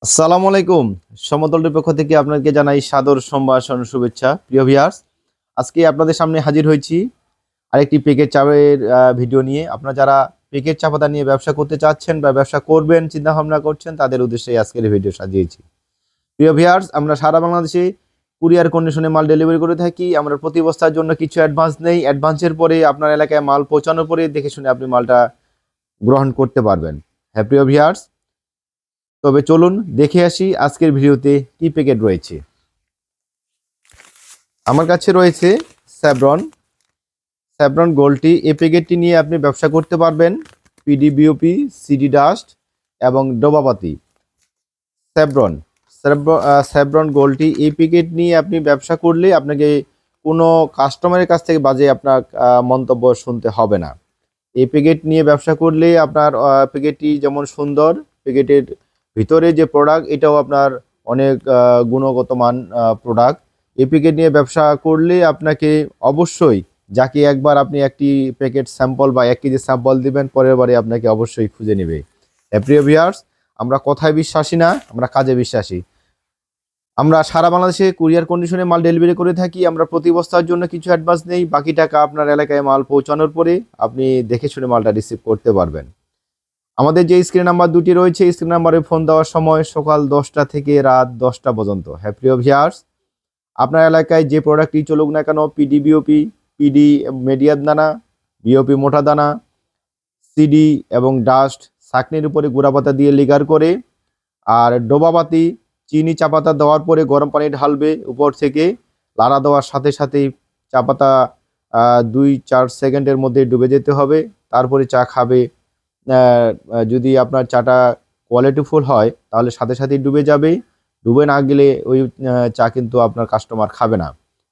আসসালামু আলাইকুম। সমতলের পক্ষ থেকে আপনাকে জানাই সাদর সম্ভাষণ শুভেচ্ছা। প্রিয় ভিউয়ার্স, আজকে আপনাদের সামনে হাজির হয়েছি আরেকটি প্যাকেট চায়ের ভিডিও নিয়ে। আপনারা যারা প্যাকেট চা পাতা নিয়ে ব্যবসা করতে চাচ্ছেন বা ব্যবসা করবেন চিন্তা ভাবনা করছেন, তাদের উদ্দেশ্যে আজকের এই ভিডিও সাজিয়েছি। প্রিয় ভিউয়ার্স, আমরা সারা বাংলাদেশে কুরিয়ার কন্ডিশনে মাল ডেলিভারি করে থাকি। আমরা প্রতি বস্তার জন্য কিছু অ্যাডভান্স নেই। অ্যাডভান্সের পরে আপনার এলাকায় মাল পৌঁছানোর পরে দেখে শুনে আপনি মালটা গ্রহণ করতে পারবেন। হ্যাঁ প্রিয় ভিউয়ার্স, তবে চলুন দেখে আসি আজকের ভিডিওতে কি প্যাকেট রয়েছে। আমার কাছে রয়েছে স্যাভরন স্যাভরন গোল্ড টি। এই প্যাকেটটি নিয়ে আপনি ব্যবসা করতে পারবেন। পিডি বিওপি, সিডি ডাস্ট এবং ডোবাপাতি। স্যাভরন স্যাভরন গোল্ড টি, এই প্যাকেট নিয়ে আপনি ব্যবসা করলে আপনাকে কোনো কাস্টমারের কাছ থেকে বাজে আপনার মন্তব্য শুনতে হবে না। এই প্যাকেট নিয়ে ব্যবসা করলে আপনার প্যাকেটটি যেমন সুন্দর, প্যাকেটের ভিতরে যে প্রোডাক্ট এটাও আপনার অনেক গুণগত মান প্রোডাক্ট। এই প্যাকেট নিয়ে ব্যবসা করলে আপনাকে অবশ্যই, যাকে একবার আপনি একটি প্যাকেট স্যাম্পল বা 1 কেজি স্যাম্পল দিবেন, পরের বারে আপনাকে অবশ্যই খুঁজে নেবে। প্রিয় ভিউয়ার্স, আমরা কথায় বিশ্বাসী না, আমরা কাজে বিশ্বাসী। আমরা সারা বাংলাদেশে কুরিয়ার কন্ডিশনে মাল ডেলিভারি করে থাকি। আমরা প্রতি বস্তার জন্য কিছু অ্যাডভান্স নেই, বাকি টাকা আপনার এলাকায় মাল পৌঁছানোর পরে আপনি দেখে শুনে মালটা রিসিভ করতে পারবেন। আমাদের যে স্ক্রিন নাম্বার দুটি রয়েছে, স্ক্রিন নাম্বারে ফোন দেওয়ার সময় সকাল 10টা থেকে রাত 10টা পর্যন্ত। হ্যাঁ প্রিয় ভিউয়ার্স, আপনার এলাকায় যে প্রোডাক্টটি চলুক না কেন, পিডি বিওপি, পিডি মিডিয়াম দানা, বিওপি মোটা দানা, সিডি এবং ডাস্ট ছাঁকনির উপরে গুঁড়াপাতা দিয়ে লিগার করে, আর ডোবাবাতি চিনি চা পাতা দেওয়ার পরে গরম পানি ঢালবে উপর থেকে। লাড়া দেওয়ার সাথে সাথেই চা পাতা 2-4 সেকেন্ডের মধ্যে ডুবে যেতে হবে। তারপরে চা খাবে। যদি আপনার চাটা কোয়ালিটিফুল হয় তাহলে সাথে সাথেই ডুবে যাবে। ডুবে না গেলে ওই চা কিন্তু আপনার কাস্টমার খাবে না।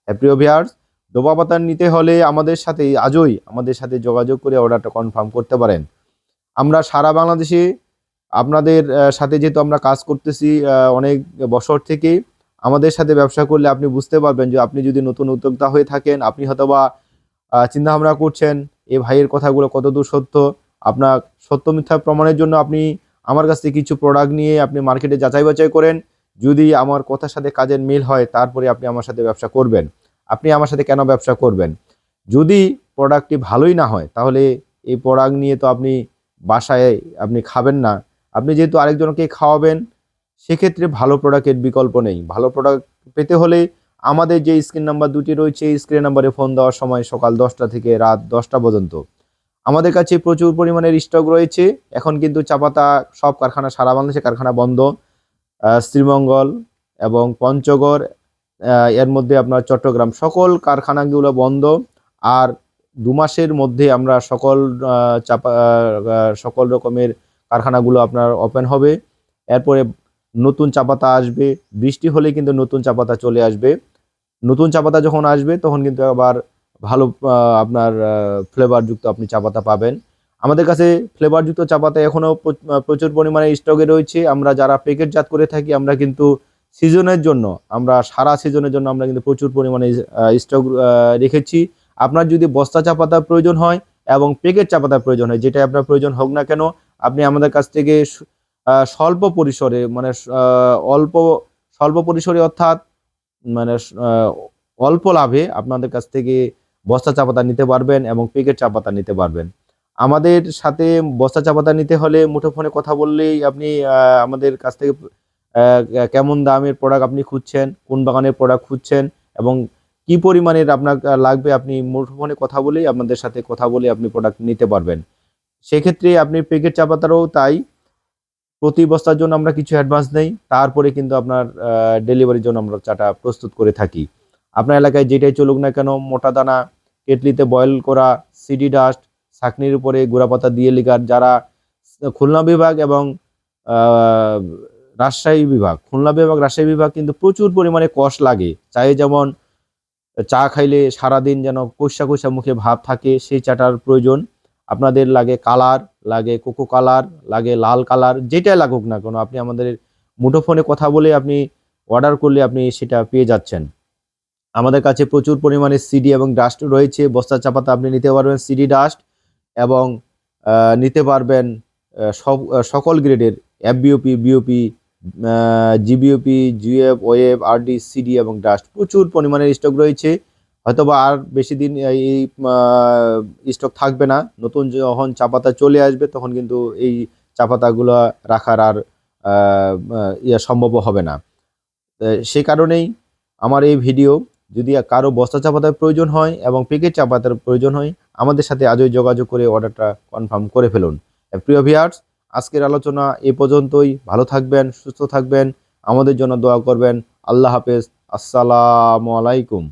প্রিয় ভিউয়ার্স, ডোবা পাতা নিতে হলে আমাদের সাথে যোগাযোগ করে অর্ডারটা কনফার্ম করতে পারেন। আমরা সারা বাংলাদেশে আপনাদের সাথে যেহেতু আমরা কাজ করতেছি অনেক বছর থেকে, আমাদের সাথে ব্যবসা করলে আপনি বুঝতে পারবেন যে আপনি যদি নতুন উদ্যোক্তা হয়ে থাকেন, আপনি হয়তোবা চিন্তা ভাবনা করছেন এই ভাইয়ের কথাগুলো কতদূর সত্য। আপনার সত্য মিথ্যা প্রমাণের জন্য আপনি আমার কাছ থেকে কিছু প্রোডাক্ট নিয়ে আপনি মার্কেটে যাচাই বাছাই করেন। যদি আমার কথার সাথে কাজের মিল হয় তারপরে আপনি আমার সাথে ব্যবসা করবেন। আপনি আমার সাথে কেন ব্যবসা করবেন? যদি প্রোডাক্টটি ভালোই না হয় তাহলে এই প্রোডাক্ট নিয়ে তো আপনি বাসায় আপনি খাবেন না। আপনি যেহেতু আরেকজনকে খাওয়াবেন, সেক্ষেত্রে ভালো প্রোডাক্টের বিকল্প নেই। ভালো প্রোডাক্ট পেতে হলে আমাদের যে স্ক্রিন নাম্বার দুটি রয়েছে, এই স্ক্রিন নাম্বারে ফোন দেওয়ার সময় সকাল 10টা থেকে রাত 10টা পর্যন্ত। আমাদের কাছে প্রচুর পরিমাণের স্টক রয়েছে। এখন কিন্তু চা পাতা সব কারখানা, সারা বাংলাদেশে কারখানা বন্ধ। শ্রীমঙ্গল এবং পঞ্চগড়, এর মধ্যে আপনার চট্টগ্রাম, সকল কারখানাগুলো বন্ধ। আর 2 মাসের মধ্যে আমরা সকল রকমের কারখানাগুলো আপনার ওপেন হবে। এরপরে নতুন চা পাতা আসবে। বৃষ্টি হলে কিন্তু নতুন চা পাতা চলে আসবে। নতুন চা পাতা যখন আসবে তখন কিন্তু আবার ভালো আপনার ফ্লেভারযুক্ত আপনি চা পাতা পাবেন। আমাদের কাছে ফ্লেভারযুক্ত চা পাতা এখনও প্রচুর পরিমাণে স্টকে রয়েছে। আমরা যারা প্যাকেটজাত করে থাকি, আমরা কিন্তু সিজনের জন্য, আমরা সারা সিজনের জন্য আমরা কিন্তু প্রচুর পরিমাণে স্টক রেখেছি। আপনার যদি বস্তা চা পাতার প্রয়োজন হয় এবং প্যাকেট চা পাতার প্রয়োজন হয়, যেটাই আপনার প্রয়োজন হোক না কেন, আপনি আমাদের কাছ থেকে স্বল্প পরিসরে, মানে অল্প স্বল্প পরিসরে অর্থাৎ মানে অল্প লাভে আপনাদের কাছ থেকে বস্তা চা পাতা নিতে পারবেন এবং প্যাকেট চা পাতা নিতে পারবেন। আমাদের সাথে বস্তা চা পাতা নিতে হলে মুঠোফোনে কথা বললেই আপনি আমাদের কাছ থেকে কেমন দামের প্রোডাক্ট আপনি খুঁজছেন, কোন বাগানের প্রোডাক্ট খুঁজছেন এবং কি পরিমাণের আপনার লাগবে, আপনি মুঠোফোনে কথা বলেই আপনাদের সাথে কথা বলে আপনি প্রোডাক্ট নিতে পারবেন। সেক্ষেত্রে আপনি প্যাকেট চা পাতারও তাই, প্রতি বস্তার জন্য আমরা কিছু অ্যাডভান্স নেই, তারপরে কিন্তু আপনার ডেলিভারির জন্য আমরা চাটা প্রস্তুত করে থাকি। আপনার এলাকায় যেটাই চলুক না কেন, মোটা দানা, কেটলিতে বয়েল করা, সিডি ডাস্ট, ছাঁকনির উপরে গুঁড়াপাতা দিয়ে লিগার, যারা খুলনা বিভাগ এবং রাজশাহী বিভাগ কিন্তু প্রচুর পরিমাণে কষ্ট লাগে চায়ে। যেমন চা খাইলে সারাদিন যেন কষা কষা মুখে ভাব থাকে, সেই চাটার প্রয়োজন। আপনাদের লাগে কালার, লাগে কোকো কালার, লাগে লাল কালার, যেটাই লাগুক না কেন আপনি আমাদের মুঠোফোনে কথা বলে আপনি অর্ডার করলে আপনি সেটা পেয়ে যাচ্ছেন। আমাদের কাছে প্রচুর পরিমাণে সিডি এবং ডাস্ট রয়েছে। বস্তা চা পাতা আপনি নিতে পারবেন সিডি ডাস্ট এবং নিতে পারবেন সকল গ্রেডের এফবিওপি, বিওপি, জিবিওপি, জিএফ, ওয়েব, আরডি, সিডি এবং ডাস্ট প্রচুর পরিমাণে স্টক রয়েছে। হয়তোবা আর বেশি দিন এই স্টক থাকবে না। নতুন যখন চা পাতা চলে আসবে তখন কিন্তু এই চা পাতাগুলো রাখার আর সম্ভব হবে না। সে কারণেই আমার এই ভিডিও। যদি কারো বস্তা চা পাতার প্রয়োজন হয় এবং প্যাকেট চা পাতার প্রয়োজন হয়, আমাদের সাথে আজই যোগাযোগ করে অর্ডারটা কনফার্ম করে ফেলুন। প্রিয় ভিউয়ার্স, আজকের আলোচনা এ পর্যন্তই। ভালো থাকবেন, সুস্থ থাকবেন, আমাদের জন্য দোয়া করবেন। আল্লাহ হাফেজ। আসসালামু আলাইকুম।